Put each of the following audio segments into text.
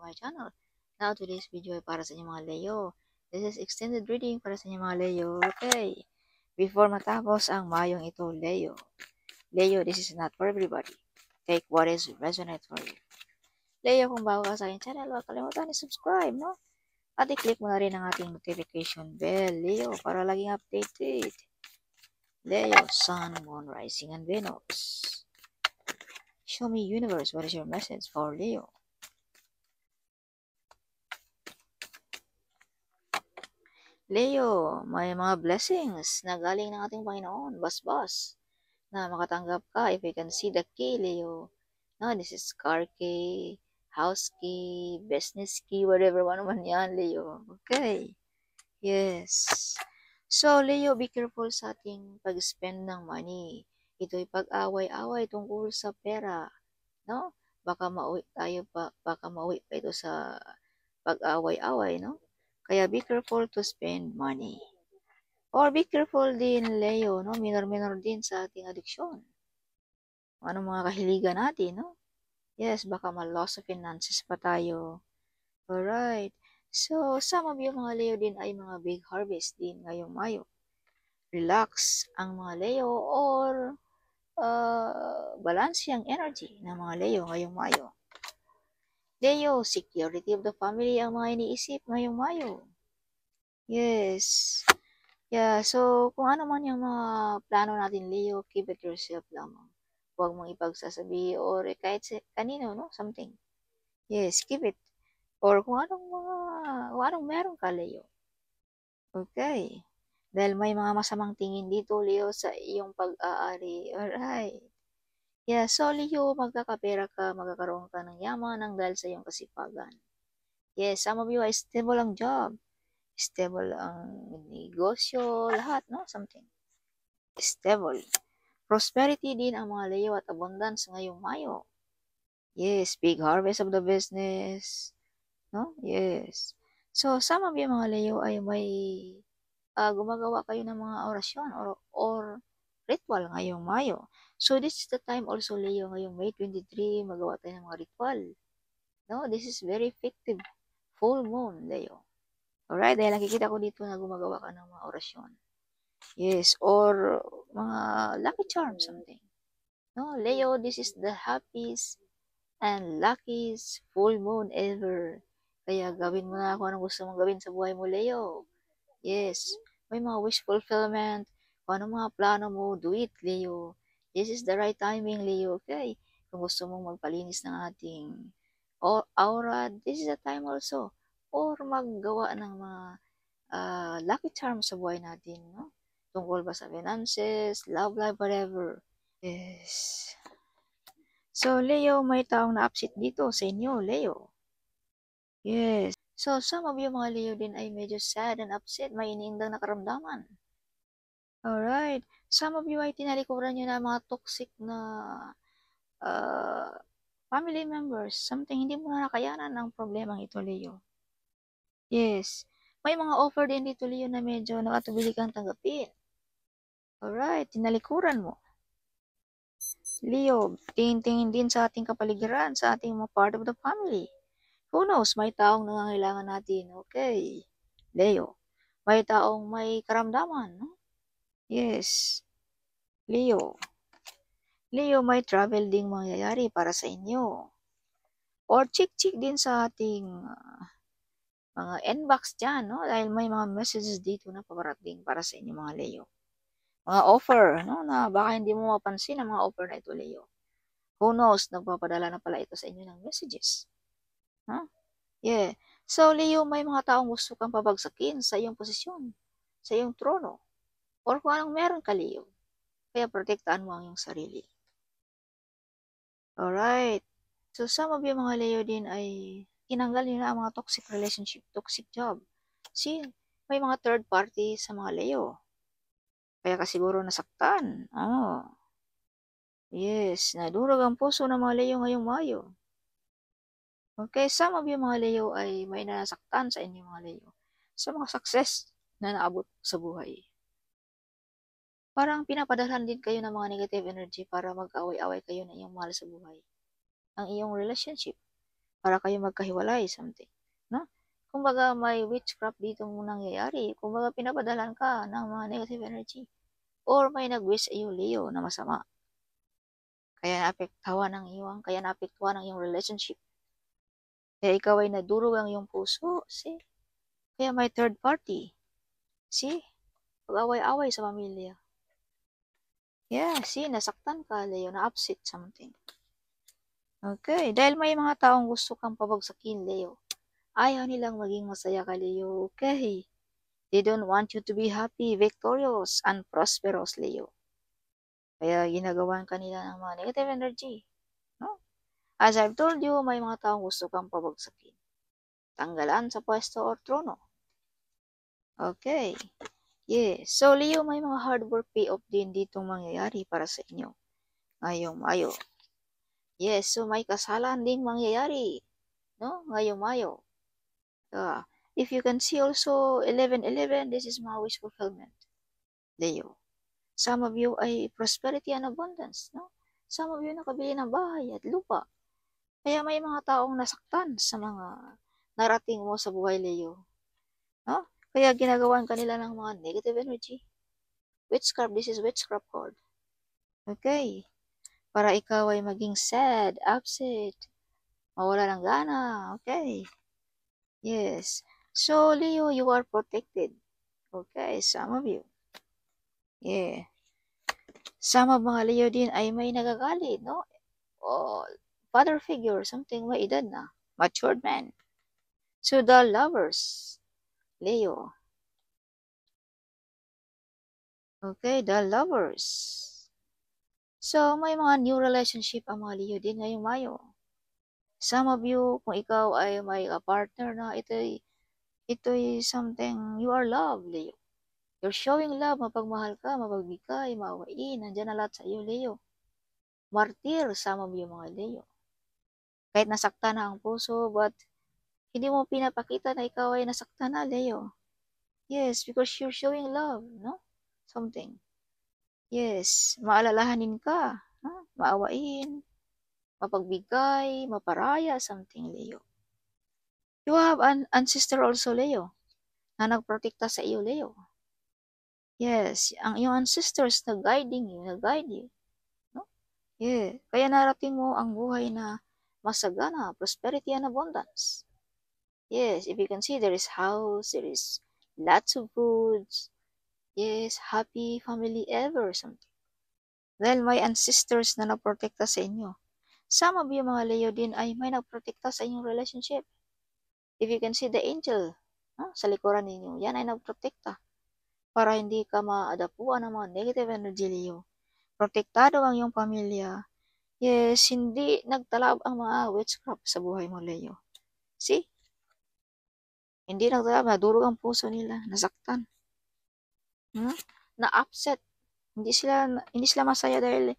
my channel. Now, today's video ay para sa inyo mga Leo. This is extended reading para sa inyo mga Leo. Okay. Before matapos ang mayong ito, Leo. Leo, this is not for everybody. Take what is resonate for you. Leo, kung bago ka sa aking channel, huwag kalimutan i-subscribe, no? At i-click mo na rin ang ating notification bell, Leo, para laging updated. Leo, Sun, Moon, Rising, and Venus. Show me, universe, what is your message for Leo? Leo, may mga blessings na galing ng ating Panginoon, bas-bas, na makatanggap ka if you can see the key, Leo. No, this is car key, house key, business key, whatever one man yan, Leo. Okay. Yes. So, Leo, be careful sa ating pag-spend ng money. Ito'y pag-away-away tungkol sa pera. No? Baka mauwi pa ito sa pag-away-away, no? Kaya be careful to spend money. Or be careful din, Leo, no? Minor-minor din sa ating addiction. Ano mga kahiligan natin, no? Yes, baka ma-loss of finances pa tayo. Alright. So, some of you mga Leo din ay mga big harvest din ngayong Mayo. Relax ang mga Leo or balance ang energy ng mga Leo ngayong Mayo. Leo, security of the family ang mga iniisip ngayong Mayo. Yes. Yeah, so kung ano man yung mga plano natin, Leo, keep it yourself lamang. Huwag mong ipagsasabi or kahit kanino, no? Something. Yes, keep it. Or kung anong meron ka, Leo. Okay. Dahil may mga masamang tingin dito, Leo, sa iyong pag-aari. Alright. Yeah, so Leo, magkakapera ka, magkakaroon ka ng yaman ng dahil sa iyong kasipagan. Yes, some of you ay stable ang job. Stable ang negosyo, lahat, no? Something. Stable. Prosperity din ang mga Leo at abundance ngayong Mayo. Yes, big harvest of the business. No? Yes. So, some of you mga Leo ay may gumagawa kayo ng mga orasyon or ritual ngayong Mayo. So, this is the time also, Leo, ngayong May 23, magawa tayo ng mga ritual. No, this is very effective. Full moon, Leo. Alright, dahil nakikita ko dito na gumagawa ka ng mga orasyon. Yes, or mga lucky charm, something. No, Leo, this is the happiest and luckiest full moon ever. Kaya gawin mo na kung anong gusto mong gawin sa buhay mo, Leo. Yes, may mga wish fulfillment. Kung anong mga plano mo, do it, Leo. This is the right timing, Leo, okay? Kung gusto mong magpalinis ng ating aura, this is the time also. Or maggawa ng mga lucky charm sa buhay natin, no? Tungkol ba sa finances, love life, whatever. Yes. So, Leo, may taong na-upset dito sa inyo, Leo. Yes. So, some of you mga Leo din ay medyo sad and upset, may iniindang nakaramdaman. Alright. Some of you ay tinalikuran nyo na mga toxic na family members. Something hindi mo na nakayanan ang problemang ito, Leo. Yes. May mga offer din dito, Leo, na medyo nakatubili kang tanggapin. Alright. Tinalikuran mo. Leo, tingin-tingin din sa ating kapaligiran, sa ating mga part of the family. Who knows, may taong nangangailangan natin. Okay. Leo, may taong may karamdaman, no? Yes. Leo. Leo, may travel ding mangyayari para sa inyo. Or chik-chik din sa ating mga inbox dyan, no? Dahil may mga messages dito na paparating para sa inyo mga Leo. Mga offer, no? Na baka hindi mo mapansin ang mga offer na ito, Leo. Who knows, nagpapadala na pala ito sa inyo ng messages. Huh? Yeah. So, Leo, may mga taong gusto kang pabagsakin sa iyong posisyon, sa iyong trono, or kung anong meron ka, Leo. Kaya protektaan mo ang iyong sarili. Alright. So, some of you mga Leo din ay tinanggal nyo na ang mga toxic relationship, toxic job. See, may mga third party sa mga Leo. Kaya ka siguro nasaktan. Oh. Yes, nadurog ang puso ng mga Leo ngayong Mayo. Okay, some of you mga Leo ay may nasaktan sa inyo mga Leo. Sa mga success na naabot sa buhay. Parang pinapadalhan din kayo ng mga negative energy para mag-away-away kayo na iyong mahal sa buhay. Ang iyong relationship. para kayo magkahiwalay, something. No? Kumbaga, may witchcraft dito nangyayari. Kumbaga, pinapadalan ka ng mga negative energy. Or may nag-wish sa iyo, Leo, na masama. Kaya naapektuhan ng iyong relationship. Kaya ikaw ay nadurog ang iyong puso. See? Kaya may third party. See? Pag-away-away sa pamilya. Yeah, see, nasaktan ka, Leo, na-upset something. Okay, dahil may mga taong gusto kang pabagsakin, Leo. Ayaw nilang maging masaya ka, Leo. Okay. They don't want you to be happy, victorious, and prosperous, Leo. Kaya ginagawan ka nila ng mga negative energy. No? As I've told you, may mga taong gusto kang pabagsakin. Tanggalan sa pwesto or trono. Okay. Yes. So, Leo, may mga hard work payoff din ditong mangyayari para sa inyo. Ngayong Mayo. Yes. So, may kasalan ding mangyayari. No? Ngayong Mayo. If you can see also 11:11, this is mga wish fulfillment. Leo. Some of you ay prosperity and abundance. No? Some of you nakabili ng bahay at lupa. Kaya may mga taong nasaktan sa mga narating mo sa buhay, Leo. No? Kaya ginagawan kanila ng mga negative energy. Witchcraft, this is witchcraft card. Okay. Para ikaw ay maging sad, upset, mawala ng gana. Okay. Yes. So, Leo, you are protected. Okay, some of you. Yeah. Some of mga Leo din ay may nagagalit, no? O, father figure, something may edad na. Matured man. So, the lovers. Leo. Okay, the lovers. So, may mga new relationship ang mga Leo din ngayong Mayo. Some of you, kung ikaw ay may partner na, ito'y something, you are love, Leo. You're showing love, mapagmahal ka, mapagbigay, maawain, nandyan na lahat sa iyo, Leo. Martir, some of you mga Leo. Kahit nasaktan na ang puso, but hindi mo pinapakita na ikaw ay nasaktan na, Leo. Yes, because you're showing love, no? Something. Yes, maalalahanin ka, no? Maawain, mapagbigay, maparaya, something, Leo. You have an ancestor also, Leo, na nagprotekta sa iyo, Leo. Yes, ang iyong ancestors nag-guide you. No? Yeah, kaya narating mo ang buhay na masagana, prosperity and abundance. Yes, if you can see, there is house, there is lots of foods. Yes, happy family ever, something. Dahil may ancestors na naprotekta sa inyo. Some of you mga Leo din ay may nagprotekta sa inyong relationship. If you can see the angel, no, sa likuran ninyo, yan ay nagprotekta para hindi ka maadapuan ng mga negative energy, Leo. Protektado ang iyong pamilya. Yes, hindi nagtalab ang mga witchcraft sa buhay mo, Leo. See? Hindi nagtalab, nadurog ang puso nila, nasaktan. Na-upset. Hindi sila masaya dahil,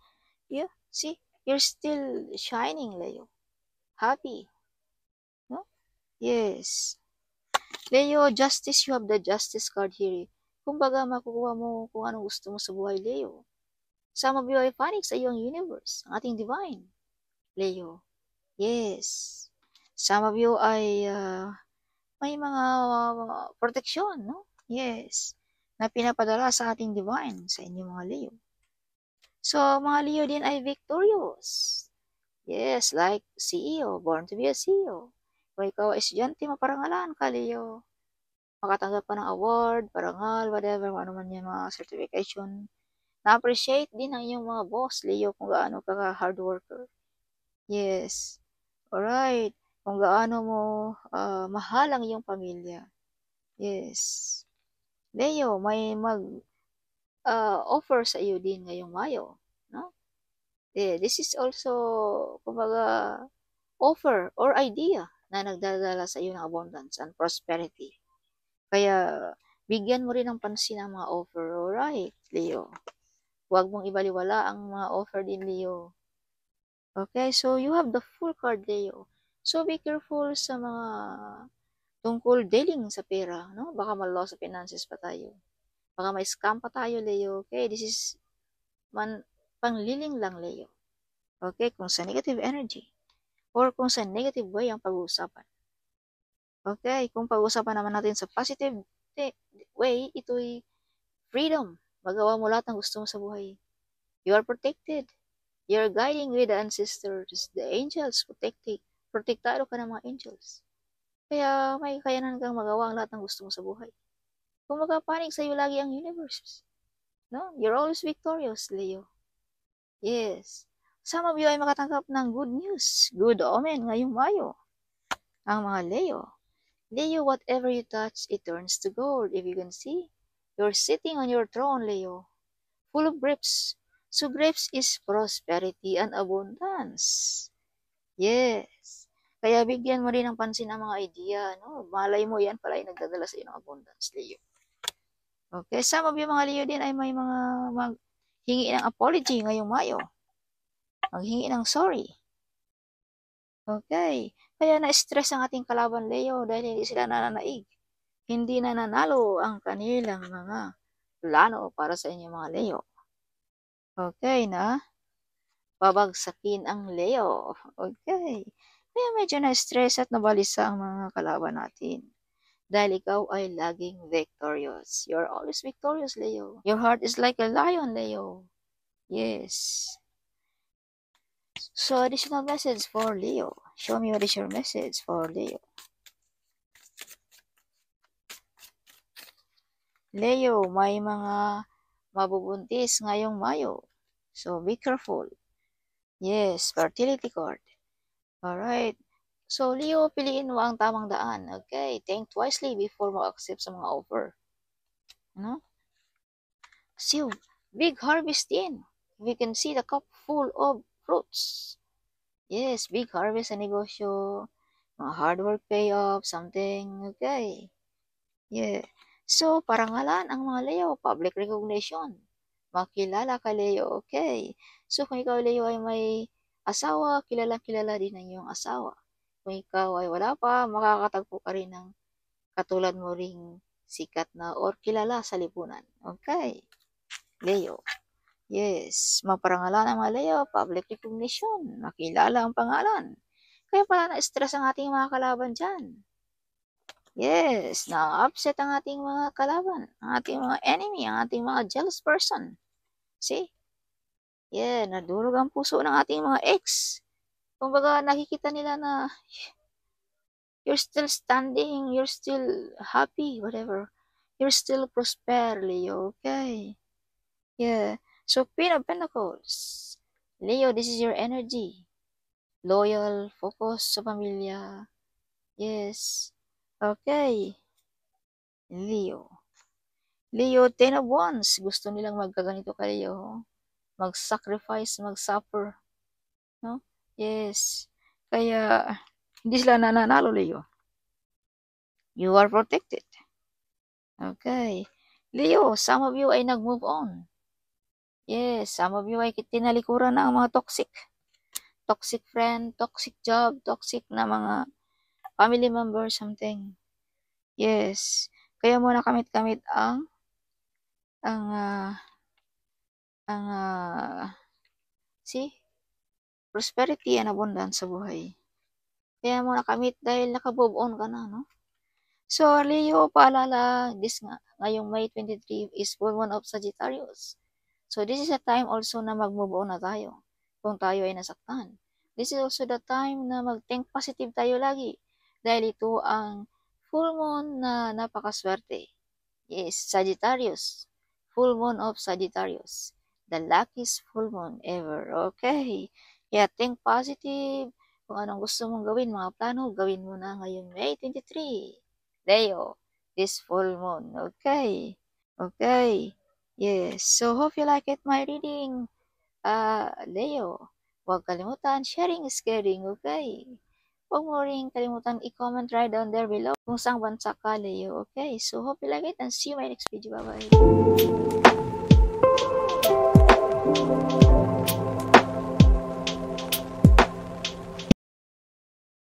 yeah, see? You're still shining, Leo. Happy. No? Yes. Leo, justice, you have the justice card here. Kumbaga, makukuha mo kung anong gusto mo sa buhay, Leo. Some of you ay panic sa iyong universe, ang ating divine. Leo. Yes. Some of you ay may mga proteksyon, no? Yes. Na pinapadala sa ating divine, sa inyong mga Leo. So, mga Leo din ay victorious. Yes, like CEO, born to be a CEO. Kung ikaw ay estudyante, maparangalan ka, Leo. Makatanggap ka ng award, parangal, whatever, ano man yung mga certification. Na-appreciate din ang iyong mga boss, Leo, kung gaano ka hard worker. Yes. Alright. Kung gaano mo mahal ang iyong pamilya. Yes. Leo, may offer sa iyo din ngayong Mayo. No? This is also, kumbaga, offer or idea na nagdadala sa iyo ng abundance and prosperity. Kaya, bigyan mo rin ng pansin ang mga offer. Alright, Leo. Huwag mong ibaliwala ang mga offer din, Leo. Okay, so you have the full card, Leo. So, be careful sa mga tungkol dealing sa pera, no? Baka ma-loss sa finances pa tayo. Baka may scam pa tayo, Leo. Okay, this is pangliling lang, Leo. Okay, kung sa negative energy. or kung sa negative way ang pag-uusapan. Okay, kung pag-uusapan naman natin sa positive way, ito'y freedom. Magawa mo lahat ng gusto mo sa buhay. You are protected. You are guiding with the ancestors, the angels, protektado ka ng mga angels. Kaya may kakayanan kang magawa ang lahat ng gusto mo sa buhay. Kung magpapanig sa iyo lagi ang universe, no? You're always victorious, Leo. Yes. Some of you ay makatanggap ng good news, good omen ngayong Mayo. Ang mga Leo. Leo, whatever you touch, it turns to gold. If you can see, you're sitting on your throne, Leo, full of grapes. So grapes is prosperity and abundance. Yes. Kaya bigyan mo rin ng pansin ang mga idea, no? Malay mo yan pala ay nagdadala sa iyo ng abundance, Leo. Okay, some of you mga Leo din ay may mga maghingi ng apology ngayong Mayo. Maghingi ng sorry. Okay. Kaya na-stress ang ating kalaban, Leo, dahil hindi sila nananaig. Hindi na nanalo ang kanilang mga plano para sa inyo mga Leo. Okay na? Babagsakin ang Leo. Okay. Kaya medyo na-stress at nabalisa ang mga kalaban natin. Dahil ikaw ay laging victorious. You're always victorious, Leo. Your heart is like a lion, Leo. Yes. So, additional message for Leo. Show me what is your message for Leo. Leo, may mga mabubuntis ngayong Mayo. So, be careful. Yes, fertility card. Alright. So, Leo, piliin mo ang tamang daan. Okay, think wisely before mo accept sa mga offer. Ano? So, big harvest in. We can see the cup full of fruits. Yes, big harvest sa negosyo. Mga hard work payoff, something. Okay. Yeah. So, parangalan ang mga Leo, public recognition. Makilala ka, Leo. Okay. So, kung ikaw, Leo, ay may asawa, kilala din ang iyong asawa. Kung ikaw ay wala pa, makakatagpo ka rin ng katulad mo ring sikat na or kilala sa lipunan. Okay. Leo. Yes. Maparangalan ang mga Leo, public recognition. Makilala ang pangalan. Kaya pala na-stress ang ating mga kalaban dyan. Yes. Na-upset ang ating mga kalaban, ang ating mga enemy, ang ating mga jealous person. See? Yeah, nadurog ang puso ng ating mga ex. Kumbaga, nakikita nila na you're still standing, you're still happy, whatever. You're still prosper, Leo, okay? Yeah. So, Queen of Pentacles. Leo, this is your energy. Loyal, focus sa pamilya. Yes. Okay. Leo. Leo, 10 of Wands. Gusto nilang magkaganito ka, Leo. Mag-sacrifice, mag-suffer. No? Yes. Kaya, hindi sila nananalo, Leo. You are protected. Okay. Leo, some of you ay nag-move on. Yes, some of you ay tinalikuran ng mga toxic. Toxic friend, toxic job, toxic na mga family member, something. Yes. Kaya mo nakamit-kamit ang see? Prosperity and abundance sa buhay. Kaya mo nakamit dahil naka-move on ka na, no? So, Leo, paalala, ngayong May 23 is full moon of Sagittarius. So, this is a time also na mag-move on na tayo kung tayo ay nasaktan. This is also the time na mag-think positive tayo lagi dahil ito ang full moon na napakaswerte. Yes, Sagittarius. Full moon of Sagittarius. The luckiest full moon ever. Okay. Kaya think positive. Kung anong gusto mong gawin, mga plano, gawin mo na ngayong May 23. Leo, this full moon. Okay. Okay. Yes. So, hope you like it, my reading. Leo, huwag kalimutan, sharing is caring, okay? Huwag mo rin kalimutan i-comment right down there below kung saan bansa ka, Leo, okay? So, hope you like it and see you in my next video. Bye-bye.